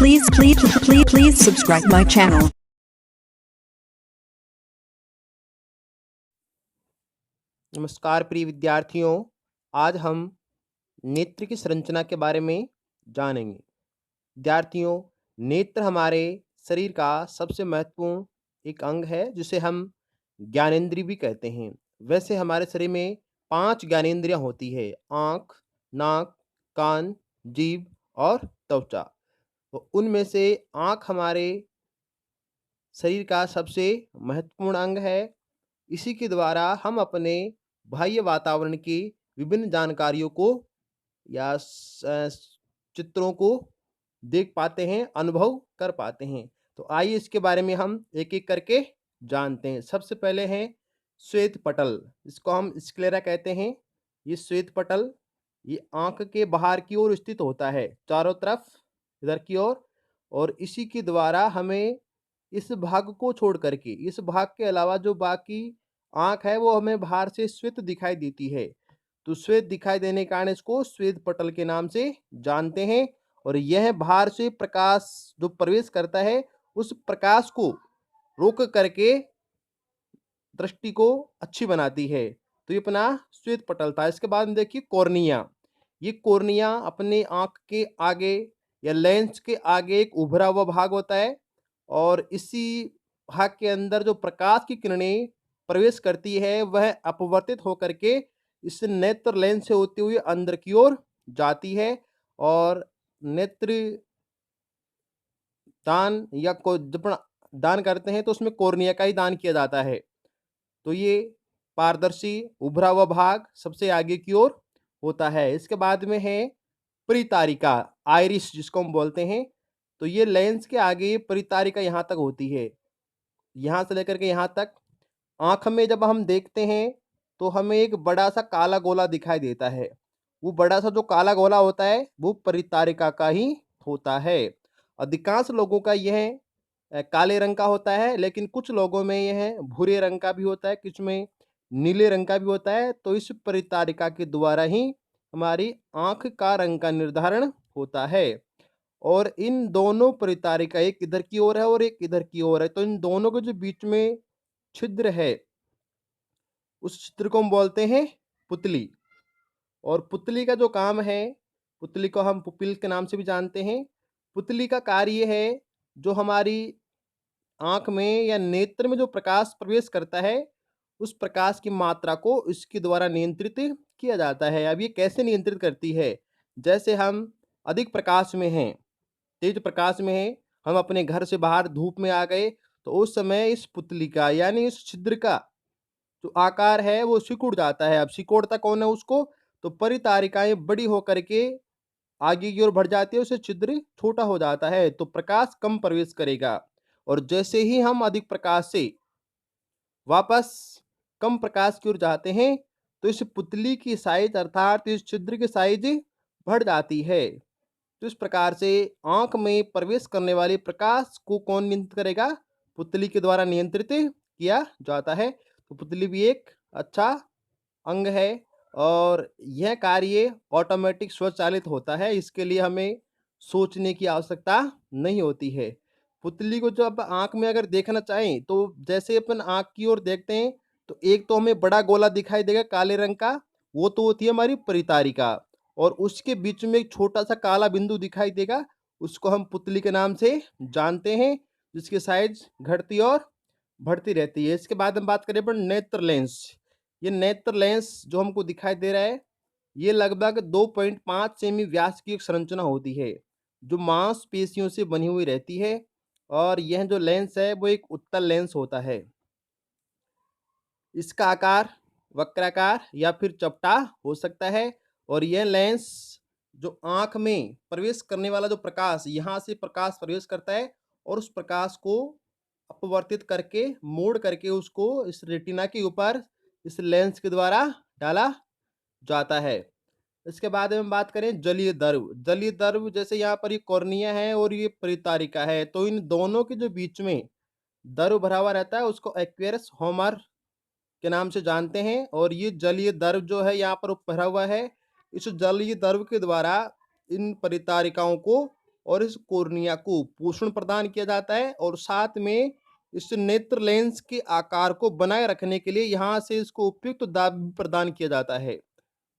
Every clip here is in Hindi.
Please subscribe my channel. नमस्कार प्रिय विद्यार्थियों, आज हम नेत्र की संरचना के बारे में जानेंगे। विद्यार्थियों, नेत्र हमारे शरीर का सबसे महत्वपूर्ण एक अंग है जिसे हम ज्ञानेंद्रिय भी कहते हैं। वैसे हमारे शरीर में 5 ज्ञानेंद्रियां होती है: आँख, नाक, कान, जीभ और त्वचा। तो उनमें से आँख हमारे शरीर का सबसे महत्वपूर्ण अंग है। इसी के द्वारा हम अपने बाह्य वातावरण की विभिन्न जानकारियों को या चित्रों को देख पाते हैं, अनुभव कर पाते हैं। तो आइए इसके बारे में हम एक-एक करके जानते हैं। सबसे पहले है श्वेत पटल, इसको हम स्क्लेरा कहते हैं। ये श्वेत पटल ये आँख के बाहर की ओर स्थित होता है, चारों तरफ इधर की ओर, और इसी के द्वारा हमें इस भाग को छोड़ करके, इस भाग के अलावा जो बाकी आँख है वो हमें बाहर से श्वेत दिखाई देती है। तो श्वेत दिखाई देने के कारण इसको श्वेत पटल के नाम से जानते हैं। और यह बाहर से प्रकाश जो प्रवेश करता है उस प्रकाश को रोक करके दृष्टि को अच्छी बनाती है। तो ये अपना श्वेत पटल था। इसके बाद में देखिए कॉर्निया। ये कॉर्निया अपने आँख के आगे या लेंस के आगे एक उभरा हुआ भाग होता है, और इसी भाग के अंदर जो प्रकाश की किरणें प्रवेश करती है वह अपवर्तित होकर के इस नेत्र लेंस से होते हुए अंदर की ओर जाती है, और नेत्र दान या को जब दान करते हैं तो उसमें कॉर्निया का ही दान किया जाता है। तो ये पारदर्शी उभरा हुआ भाग सबसे आगे की ओर होता है। इसके बाद में है परितारिका, आइरिस जिसको हम बोलते हैं। तो ये लेंस के आगे परितारिका यहाँ तक होती है, यहाँ से लेकर के यहाँ तक। आँख में जब हम देखते हैं तो हमें एक बड़ा सा काला गोला दिखाई देता है। वो बड़ा सा जो काला गोला होता है वो परितारिका का ही होता है। अधिकांश लोगों का यह काले रंग का होता है, लेकिन कुछ लोगों में यह भूरे रंग का भी होता है, कुछ में नीले रंग का भी होता है। तो इस परितारिका के द्वारा ही हमारी आँख का रंग का निर्धारण होता है। और इन दोनों परितारिका, एक इधर की ओर है और एक इधर की ओर है, तो इन दोनों के जो बीच में छिद्र है उस छिद्र को हम बोलते हैं पुतली। और पुतली का जो काम है, पुतली को हम पुपिल के नाम से भी जानते हैं। पुतली का कार्य है जो हमारी आँख में या नेत्र में जो प्रकाश प्रवेश करता है उस प्रकाश की मात्रा को इसके द्वारा नियंत्रित किया जाता है। अब ये कैसे नियंत्रित करती है? जैसे हम अधिक प्रकाश में हैं, तेज प्रकाश में हैं, हम अपने घर से बाहर धूप में आ गए, तो उस समय इस पुतली का यानी इस छिद्र का जो आकार है वो सिकुड़ जाता है। अब सिकोड़ता कौन है उसको? तो परितारिकाएं बड़ी होकर के आगे की ओर बढ़ जाती है, उससे छिद्र छोटा हो जाता है, तो प्रकाश कम प्रवेश करेगा। और जैसे ही हम अधिक प्रकाश से वापस कम प्रकाश की ओर जाते हैं तो इस पुतली की साइज अर्थात इस छिद्र की साइज बढ़ जाती है। तो इस प्रकार से आंख में प्रवेश करने वाले प्रकाश को कौन नियंत्रित करेगा? पुतली के द्वारा नियंत्रित किया जाता है। तो पुतली भी एक अच्छा अंग है, और यह कार्य ऑटोमेटिक स्वचालित होता है। इसके लिए हमें सोचने की आवश्यकता नहीं होती है। पुतली को जब आँख में अगर देखना चाहें तो जैसे अपन आँख की ओर देखते हैं तो एक तो हमें बड़ा गोला दिखाई देगा काले रंग का, वो तो होती है हमारी परितारिका, और उसके बीच में एक छोटा सा काला बिंदु दिखाई देगा, उसको हम पुतली के नाम से जानते हैं, जिसकी साइज घटती और बढ़ती रहती है। इसके बाद हम बात करें अपन नेत्र लेंस। ये नेत्र लेंस जो हमको दिखाई दे रहा है ये लगभग 2.5 सेमी व्यास की एक संरचना होती है जो मांसपेशियों से बनी हुई रहती है, और यह जो लेंस है वो एक उत्तल लेंस होता है। इसका आकार वक्राकार या फिर चपटा हो सकता है, और यह लेंस जो आँख में प्रवेश करने वाला जो प्रकाश, यहाँ से प्रकाश प्रवेश करता है और उस प्रकाश को अपवर्तित करके मोड़ करके उसको इस रेटिना के ऊपर इस लेंस के द्वारा डाला जाता है। इसके बाद हम बात करें जलीय द्रव। जलीय द्रव जैसे यहाँ पर ये कॉर्निया है और ये परितारिका है, तो इन दोनों के जो बीच में द्रव भरा हुआ रहता है उसको एक्वेरियस ह्यूमर के नाम से जानते हैं। और ये जलीय द्रव जो है, यहाँ पर भरा हुआ है, इस जलीय द्रव के द्वारा इन परितारिकाओं को और इस कॉर्निया को पोषण प्रदान किया जाता है और साथ में इस नेत्र लेंस के आकार को बनाए रखने के लिए यहाँ से इसको उपयुक्त दाब भी प्रदान किया जाता है।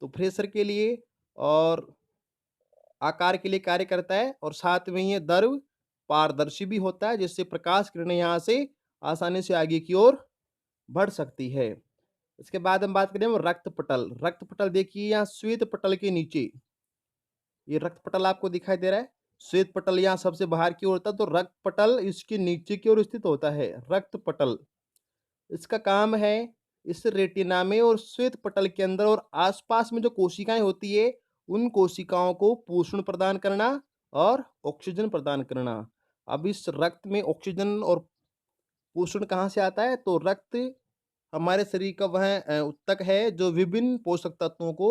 तो प्रेशर के लिए और आकार के लिए कार्य करता है और साथ में ये द्रव पारदर्शी भी होता है, जिससे प्रकाश किरणें यहाँ से आसानी से आगे की ओर बढ़ सकती है। इसके बाद हम बात करें रक्त पटल। रक्त पटल देखिए यहाँ श्वेत पटल के नीचे ये रक्त पटल आपको दिखाई दे रहा है। श्वेत पटल यहाँ सबसे बाहर की ओर होता है, तो रक्त पटल इसके नीचे की ओर स्थित होता है। रक्त पटल इसका काम है इस रेटिना में और श्वेत पटल के अंदर और आसपास में जो कोशिकाएं होती है उन कोशिकाओं को पोषण प्रदान करना और ऑक्सीजन प्रदान करना। अब इस रक्त में ऑक्सीजन और पोषण कहाँ से आता है? तो रक्त हमारे शरीर का वह ऊतक है जो विभिन्न पोषक तत्वों को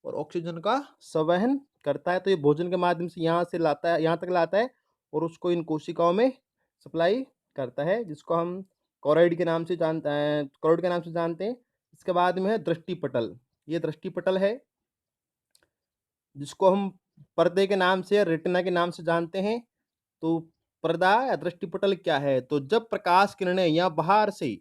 और ऑक्सीजन का संवहन करता है। तो ये भोजन के माध्यम से यहाँ से लाता है, यहाँ तक लाता है और उसको इन कोशिकाओं में सप्लाई करता है, जिसको हम कॉरोइड के नाम से जानते हैं। इसके बाद में है दृष्टि पटल। ये दृष्टि पटल है जिसको हम पर्दे के नाम से या रेटिना के नाम से जानते हैं। तो पर्दा या दृष्टि पटल क्या है? तो जब प्रकाश किरणें यहाँ बाहर से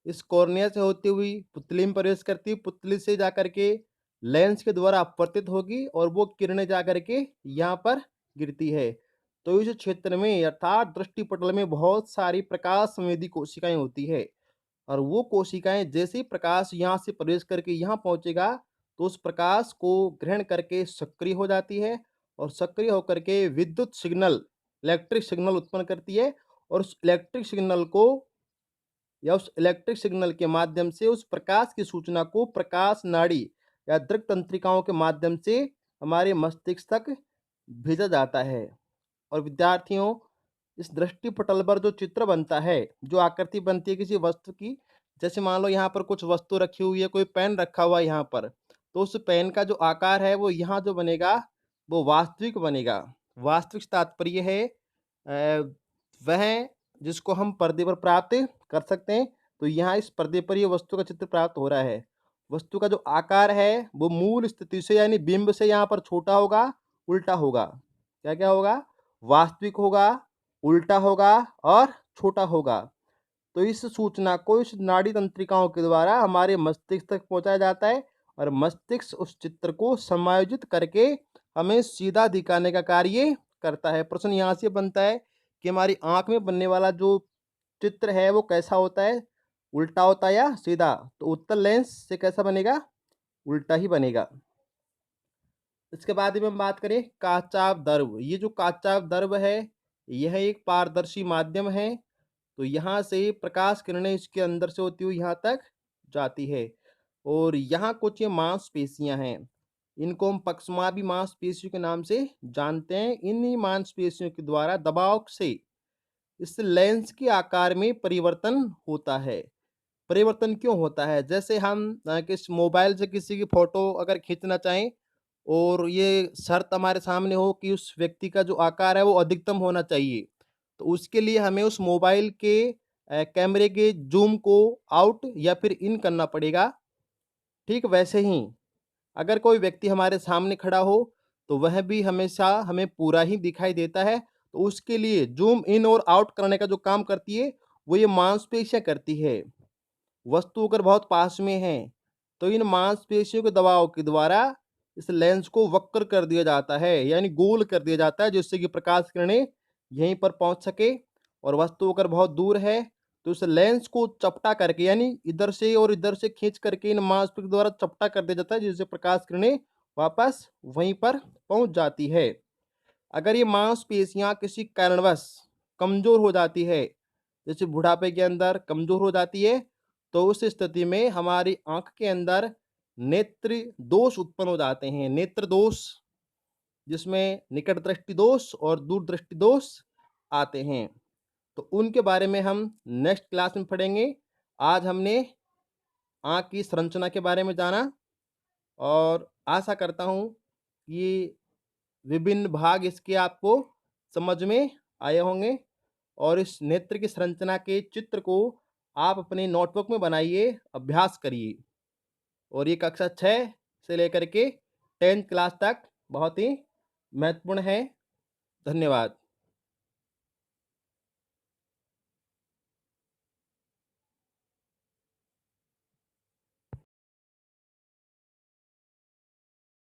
इस कॉर्निया से होती हुई पुतली में प्रवेश करती, पुतली से जाकर के लेंस के द्वारा अपवर्तित होगी और वो किरणें जाकर के यहाँ पर गिरती है। तो इस क्षेत्र में अर्थात दृष्टि पटल में बहुत सारी प्रकाश संवेदी कोशिकाएं होती है और वो कोशिकाएं जैसे ही प्रकाश यहाँ से प्रवेश करके यहाँ पहुंचेगा तो उस प्रकाश को ग्रहण करके सक्रिय हो जाती है और सक्रिय होकर के विद्युत सिग्नल, इलेक्ट्रिक सिग्नल उत्पन्न करती है और उस इलेक्ट्रिक सिग्नल को या उस इलेक्ट्रिक सिग्नल के माध्यम से उस प्रकाश की सूचना को प्रकाश नाड़ी या दृक तंत्रिकाओं के माध्यम से हमारे मस्तिष्क तक भेजा जाता है। और विद्यार्थियों, इस दृष्टि पटल पर जो चित्र बनता है, जो आकृति बनती है किसी वस्तु की, जैसे मान लो यहाँ पर कुछ वस्तु रखी हुई है, कोई पेन रखा हुआ है यहाँ पर, तो उस पेन का जो आकार है वो यहाँ जो बनेगा वो वास्तविक बनेगा। वास्तविक से तात्पर्य है वह जिसको हम पर्दे पर प्राप्त कर सकते हैं। तो यहाँ इस पर्दे पर ये वस्तु का चित्र प्राप्त हो रहा है। वस्तु का जो आकार है वो मूल स्थिति से यानी बिंब से यहाँ पर छोटा होगा, उल्टा होगा। क्या क्या होगा? वास्तविक होगा, उल्टा होगा और छोटा होगा। तो इस सूचना को इस नाड़ी तंत्रिकाओं के द्वारा हमारे मस्तिष्क तक पहुंचाया जाता है और मस्तिष्क उस चित्र को समायोजित करके हमें सीधा दिखाने का कार्य करता है। प्रश्न यहाँ से बनता है कि हमारी आंख में बनने वाला जो चित्र है वो कैसा होता है? उल्टा होता है या सीधा? तो उत्तल लेंस से कैसा बनेगा? उल्टा ही बनेगा। इसके बाद में हम बात करें काचाभ द्रव। ये जो काचाभ द्रव है यह एक पारदर्शी माध्यम है। तो यहाँ से प्रकाश किरणें इसके अंदर से होती हुई यहाँ तक जाती है और यहाँ कुछ ये मांसपेशियाँ हैं, इनको हम पक्षमाभी मांसपेशियों के नाम से जानते हैं। इन्हीं मांसपेशियों के द्वारा दबाव से इस लेंस के आकार में परिवर्तन होता है। परिवर्तन क्यों होता है? जैसे हम किस मोबाइल से किसी की फोटो अगर खींचना चाहें और ये शर्त हमारे सामने हो कि उस व्यक्ति का जो आकार है वो अधिकतम होना चाहिए, तो उसके लिए हमें उस मोबाइल के कैमरे के जूम को आउट या फिर इन करना पड़ेगा। ठीक वैसे ही अगर कोई व्यक्ति हमारे सामने खड़ा हो तो वह भी हमेशा हमें पूरा ही दिखाई देता है। तो उसके लिए जूम इन और आउट करने का जो काम करती है वो ये मांसपेशियां करती है। वस्तु अगर बहुत पास में है तो इन मांसपेशियों के दबाव के द्वारा इस लेंस को वक्र कर दिया जाता है यानी गोल कर दिया जाता है, जिससे कि प्रकाश किरणें यहीं पर पहुंच सके। और वस्तु अगर बहुत दूर है तो इस लेंस को चपटा करके यानी इधर से और इधर से खींच करके इन मांसपेशियों के द्वारा चपटा कर दिया जाता है, जिससे प्रकाश किरणें वापस वहीं पर पहुंच जाती है। अगर ये मांसपेशियां किसी कारणवश कमजोर हो जाती है, जैसे बुढ़ापे के अंदर कमजोर हो जाती है, तो उस स्थिति में हमारी आंख के अंदर नेत्र दोष उत्पन्न हो जाते हैं। नेत्र दोष जिसमें निकट दृष्टि दोष और दूर दृष्टि दोष आते हैं। तो उनके बारे में हम नेक्स्ट क्लास में पढ़ेंगे। आज हमने आंख की संरचना के बारे में जाना और आशा करता हूँ कि विभिन्न भाग इसके आपको समझ में आए होंगे और इस नेत्र की संरचना के चित्र को आप अपने नोटबुक में बनाइए, अभ्यास करिए। और ये कक्षा 6 से लेकर के 10th क्लास तक बहुत ही महत्वपूर्ण है। धन्यवाद।